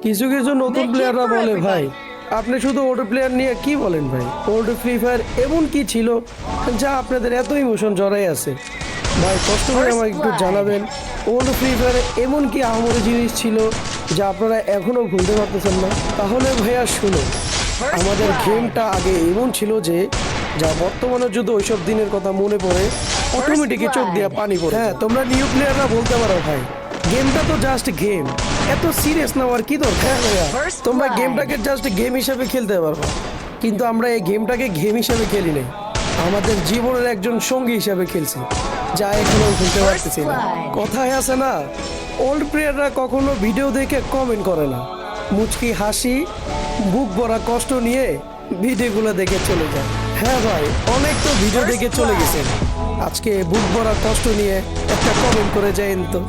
কিছু কিছু নতুন প্লেয়াররা বলে ভাই আপনি শুধু ওল্ড প্লেয়ার নিয়ে কি বলেন ভাই, ওল্ড ফ্রি ফায়ার এমন কি ছিল যা আপনাদের এত ইমোশন জড়াই আছে? ভাই কষ্ট করে আমাকে একটু জানাবেন, ওল্ড ফ্রি ফায়ারে এমন কি আহামরি জিনিস ছিল যা আপনারা এখনো ভুলতে পারতেছেন না? তাহলে ভাইয়া শুনুন, আমাদের গেমটা আগে এমন ছিল যে যা বর্তমানে যদি ওইসব দিনের কথা মনে পড়ে অটোমেটিকই চোখ দিয়ে পানি পড়ে। হ্যাঁ, তোমরা নিউ প্লেয়াররা বলতে পারো ভাই গেমটা তো জাস্ট গেম, এত সিরিয়াস নেওয়ার কি দরকার? ভাইয়া তোমরা গেমটাকে জাস্ট গেম হিসেবে খেলতে পারো, কিন্তু আমরা এই গেমটাকে গেম হিসেবে খেলি নাই, আমাদের জীবনের একজন সঙ্গী হিসেবে খেলছি, যা এখনো ভুলতে পারতেছি না। কথায় আছে না, ওল্ড প্লেয়াররা কখনো ভিডিও দেখে কমেন্ট করে না, মুচকি হাসি বুক ভরা কষ্ট নিয়ে ভিডিওগুলো দেখে চলে যায়। হ্যাঁ ভাই, অনেক তো ভিডিও দেখে চলে গেছেন, আজকে বুক ভরা কষ্ট নিয়ে একটা কমেন্ট করে যাইন তো।